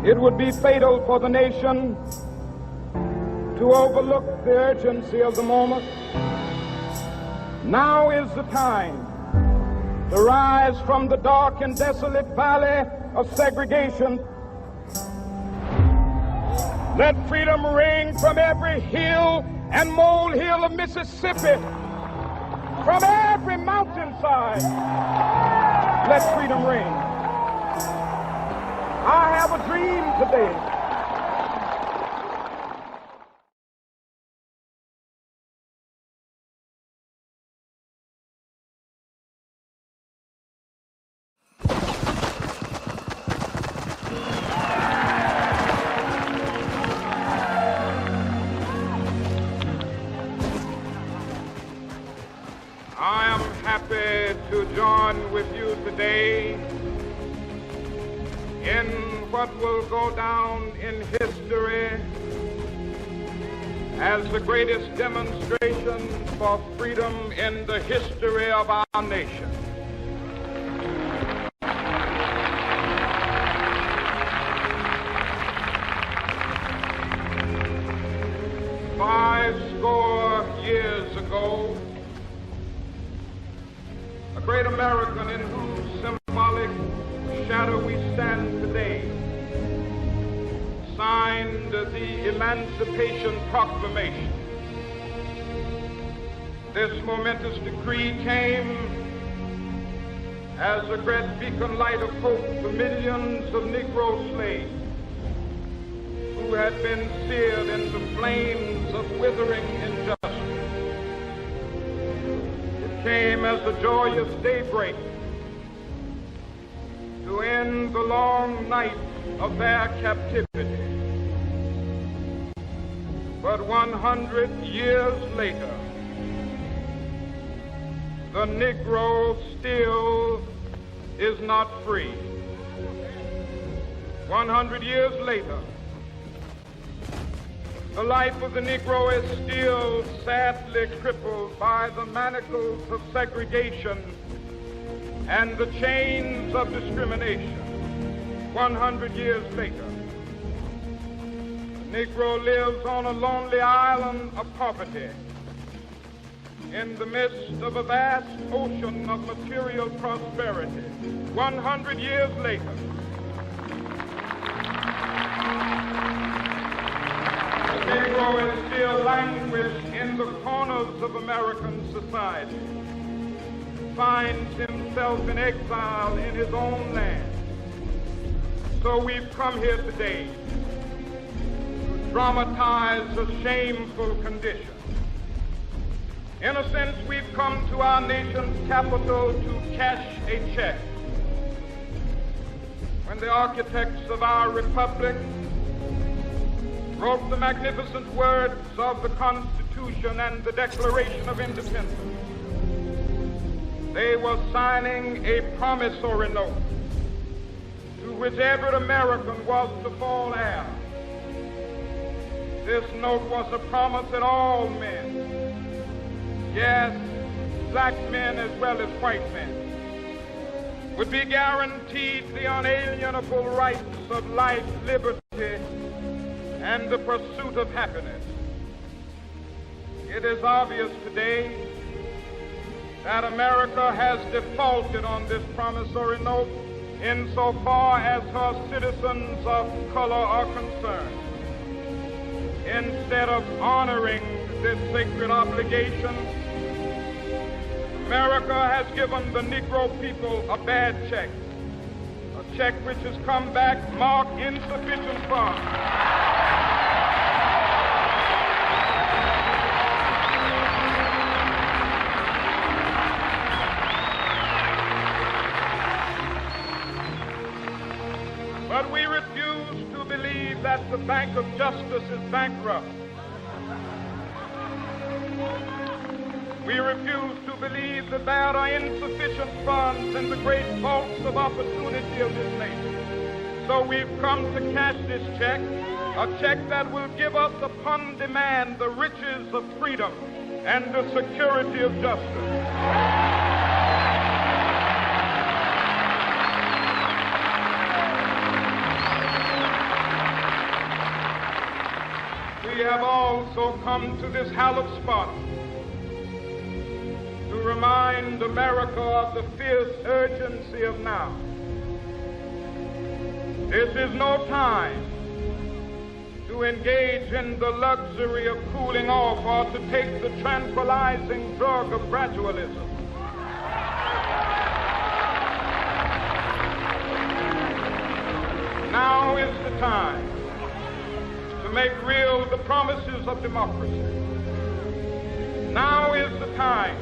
It would be fatal for the nation to overlook the urgency of the moment. Now is the time to rise from the dark and desolate valley of segregation. Let freedom ring from every hill and molehill of Mississippi, from every mountainside. Let freedom ring. I have a dream today. I am happy to join with you today in what will go down in history as the greatest demonstration for freedom in the history of our nation. Five score years ago, a great American in whose symbolic shadow we stand today signed the Emancipation Proclamation. This momentous decree came as a great beacon light of hope to millions of Negro slaves who had been seared in the flames of withering injustice. It came as a joyous daybreak to end the long night of their captivity. But 100 years later, the Negro still is not free. 100 years later, the life of the Negro is still sadly crippled by the manacles of segregation and the chains of discrimination. 100 years later, the Negro lives on a lonely island of poverty in the midst of a vast ocean of material prosperity. 100 years later, the Negro is still languished in the corners of American society, finds himself in exile in his own land. So we've come here today to dramatize a shameful condition. In a sense, we've come to our nation's capital to cash a check. When the architects of our republic wrote the magnificent words of the Constitution and the Declaration of Independence, they were signing a promissory note to which every American was to fall heir. This note was a promise that all men, yes, black men as well as white men, would be guaranteed the unalienable rights of life, liberty, and the pursuit of happiness. It is obvious today that America has defaulted on this promissory note insofar as her citizens of color are concerned. Instead of honoring this sacred obligation, America has given the Negro people a bad check, a check which has come back marked insufficient funds. But we refuse to believe that the Bank of Justice is bankrupt. We refuse to believe that there are insufficient funds in the great vaults of opportunity of this nation. So we've come to cash this check, a check that will give us upon demand the riches of freedom and the security of justice. have also come to this hallowed spot to remind America of the fierce urgency of now. This is no time to engage in the luxury of cooling off or to take the tranquilizing drug of gradualism. Now is the time to make real the promises of democracy. Now is the time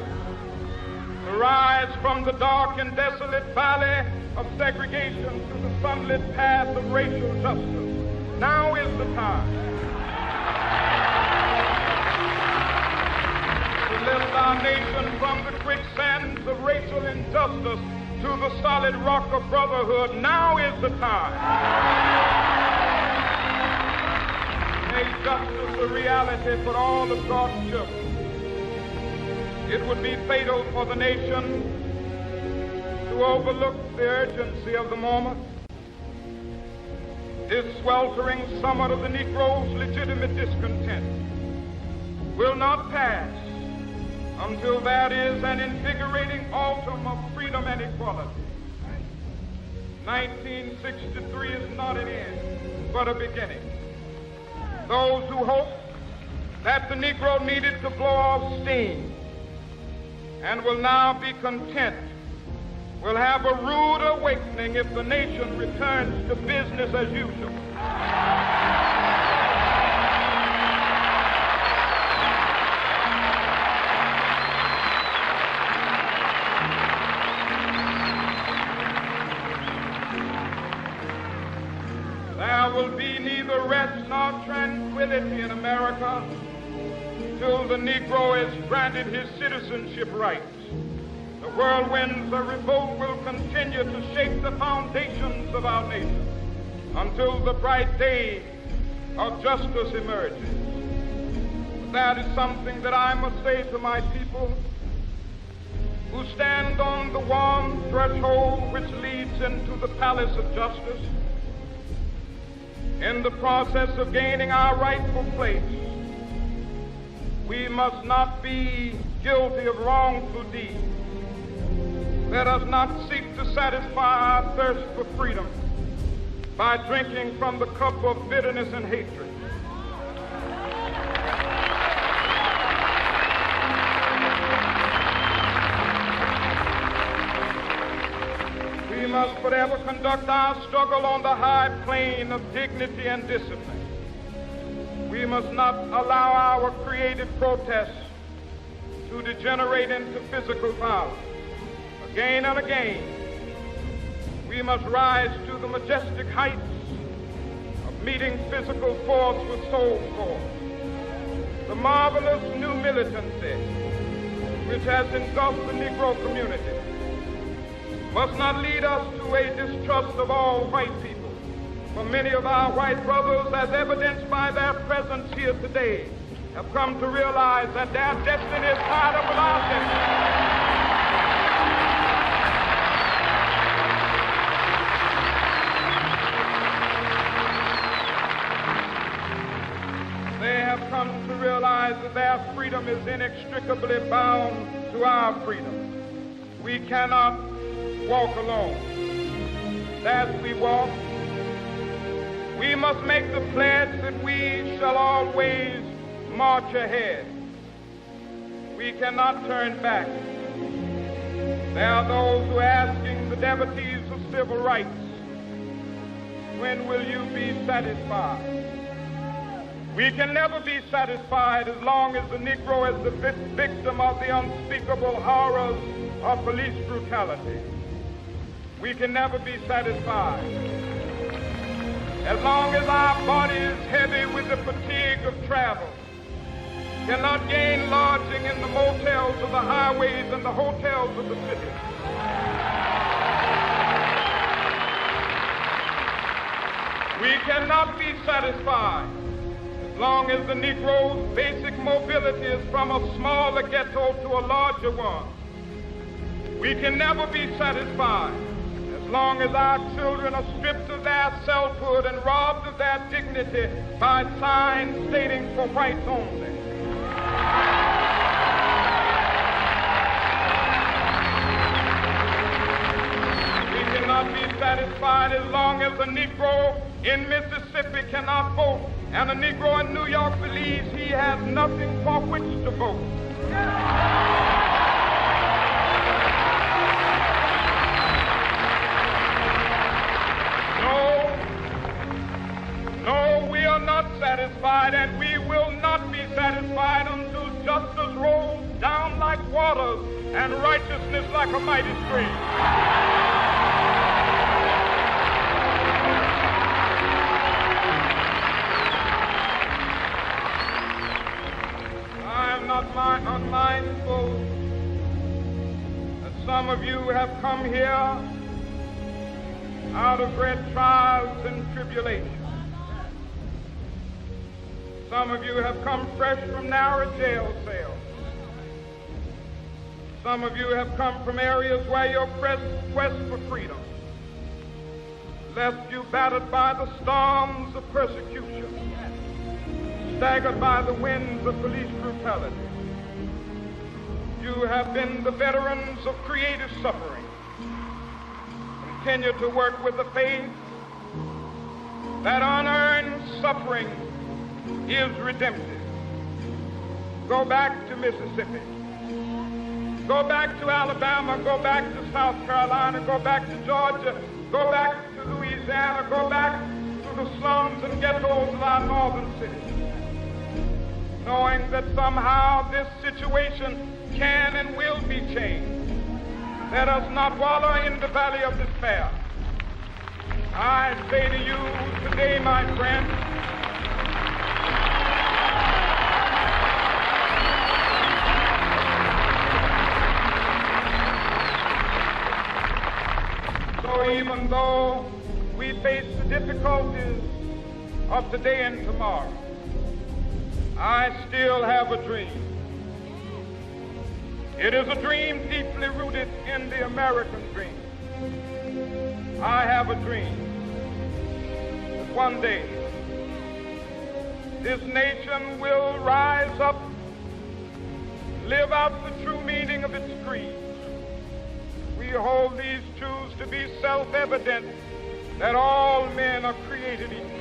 to rise from the dark and desolate valley of segregation to the sunlit path of racial justice. Now is the time to lift our nation from the quicksands of racial injustice to the solid rock of brotherhood. Now is the time. Make justice a reality for all of God's children. It would be fatal for the nation to overlook the urgency of the moment. This sweltering summit of the Negro's legitimate discontent will not pass until there is an invigorating autumn of freedom and equality. 1963 is not an end, but a beginning. Those who hope that the Negro needed to blow off steam and will now be content will have a rude awakening if the nation returns to business as usual. There will be neither rest nor tranquility in America till the Negro is granted his citizenship rights. The whirlwinds of revolt will continue to shake the foundations of our nation until the bright day of justice emerges. But that is something that I must say to my people who stand on the warm threshold which leads into the palace of justice. In the process of gaining our rightful place, we must not be guilty of wrongful deeds. Let us not seek to satisfy our thirst for freedom by drinking from the cup of bitterness and hatred. We must forever conduct our struggle on the high plane of dignity and discipline. We must not allow our creative protests to degenerate into physical violence. Again and again, we must rise to the majestic heights of meeting physical force with soul force. The marvelous new militancy which has engulfed the Negro community must not lead us to a distrust of all white people. For many of our white brothers, as evidenced by their presence here today, have come to realize that their destiny is tied up with our destiny. They have come to realize that their freedom is inextricably bound to our freedom. We cannot walk alone. As we walk, we must make the pledge that we shall always march ahead. We cannot turn back. There are those who are asking the devotees of civil rights, when will you be satisfied? We can never be satisfied as long as the Negro is the victim of the unspeakable horrors of police brutality. We can never be satisfied as long as our body is heavy with the fatigue of travel, cannot gain lodging in the motels of the highways and the hotels of the city. We cannot be satisfied as long as the Negro's basic mobility is from a smaller ghetto to a larger one. We can never be satisfied as long as our children are stripped of their selfhood and robbed of their dignity by signs stating for whites only. We cannot be satisfied as long as a Negro in Mississippi cannot vote and a Negro in New York believes he has nothing for which to vote. No, we are not satisfied, and we will not be satisfied until justice rolls down like waters and righteousness like a mighty stream. I am not unmindful that some of you have come here out of great trials and tribulations. Some of you have come fresh from narrow jail cells. Some of you have come from areas where your quest for freedom left you battered by the storms of persecution, staggered by the winds of police brutality. You have been the veterans of creative suffering. Continue to work with the faith that unearned suffering is redemptive. Go back to Mississippi. Go back to Alabama. Go back to South Carolina. Go back to Georgia. Go back to Louisiana. Go back to the slums and ghettos of our northern cities, knowing that somehow this situation can and will be changed. Let us not wallow in the valley of despair. I say to you today, my friend, so even though we face the difficulties of today and tomorrow, I still have a dream. It is a dream deeply rooted in the American dream. I have a dream that one day this nation will rise up, live out the true meaning of its creed. We hold these truths to be self-evident, that all men are created equal.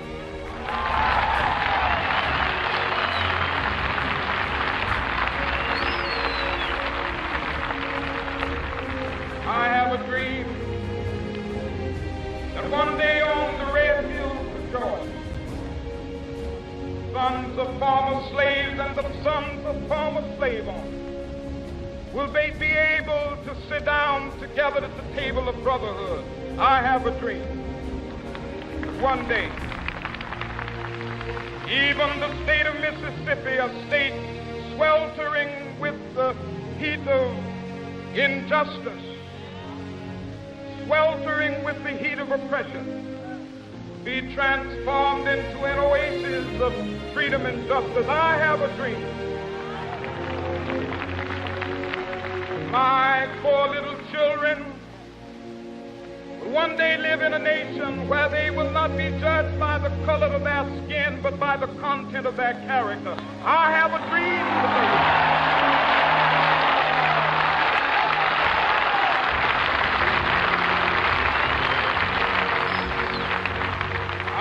I have a dream that one day on the red hills of Georgia, sons of former slaves and the sons of former slave owners will they be able to sit down together at the table of brotherhood. I have a dream that one day even the state of Mississippi, a state sweltering with the heat of injustice, sweltering with the heat of oppression, be transformed into an oasis of freedom and justice. I have a dream. My poor little children will one day live in a nation where they will not be judged by the color of their skin, but by the content of their character. I have a dream today.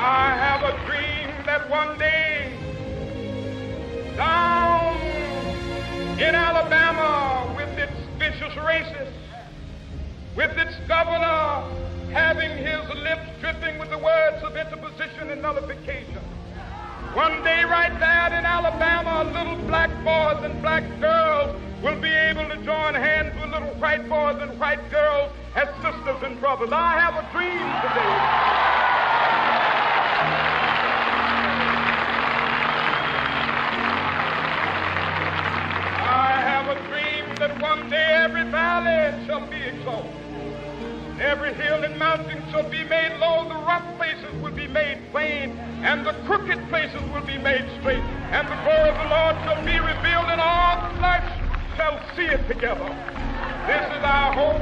I have a dream that one day down in Alabama, with its vicious racists, with its governor having his lips dripping with the words of interposition and nullification, one day right there in Alabama, little black boys and black girls will be able to join hands with little white boys and white girls as sisters and brothers. I have a dream today. That one day every valley shall be exalted, every hill and mountain shall be made low, the rough places will be made plain, and the crooked places will be made straight, and the glory of the Lord shall be revealed, and all flesh shall see it together. This is our hope.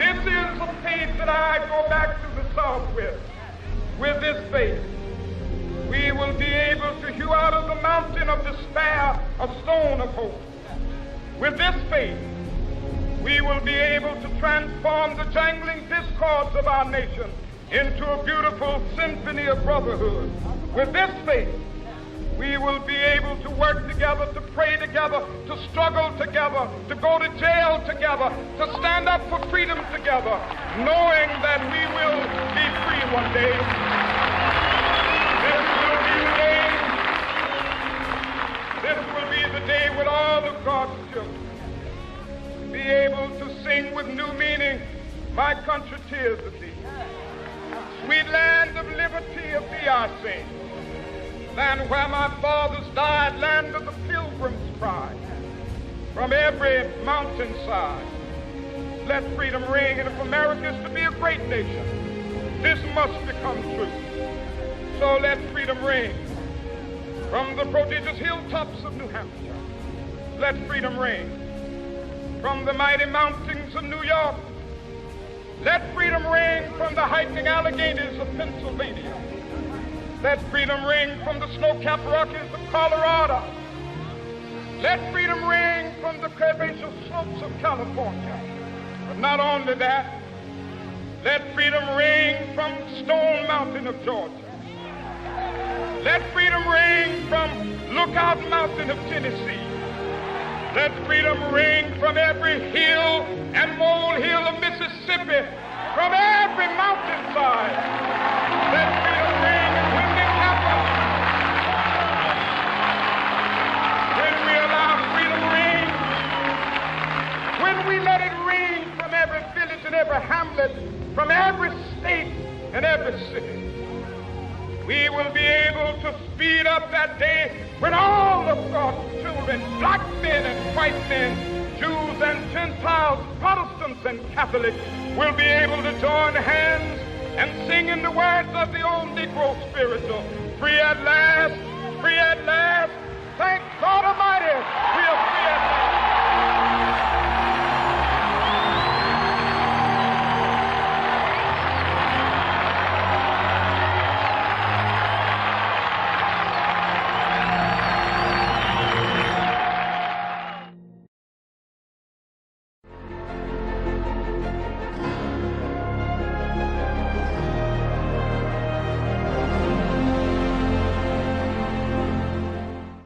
This is the faith that I go back to the South with. With this faith, we will be able to hew out of the mountain of despair a stone of hope. With this faith, we will be able to transform the jangling discords of our nation into a beautiful symphony of brotherhood. With this faith, we will be able to work together, to pray together, to struggle together, to go to jail together, to stand up for freedom together, knowing that we will be free one day. This will be the day with all of God's children. Be able to sing with new meaning, my country, tears of thee. Sweet land of liberty, of thee I sing. Land where my fathers died, land of the pilgrim's pride. From every mountainside, let freedom ring. And if America is to be a great nation, this must become true. So let freedom ring. From the prodigious hilltops of New Hampshire, let freedom ring. From the mighty mountains of New York, let freedom ring. From the heightening Alleghenies of Pennsylvania, let freedom ring. From the snow-capped Rockies of Colorado, let freedom ring. From the curvaceous slopes of California. But not only that, let freedom ring from Stone Mountain of Georgia. Let freedom ring from Lookout Mountain of Tennessee. Let freedom ring from every hill and molehill of Mississippi, from every mountainside. Let freedom ring. And when it happens, when we allow freedom ring, when we let it ring from every village and every hamlet, from every state and every city, we will be able to speed up that day when all of God's children, black men and white men, Jews and Gentiles, Protestants and Catholics, will be able to join hands and sing in the words of the old Negro spiritual, free at last, thank God Almighty, we are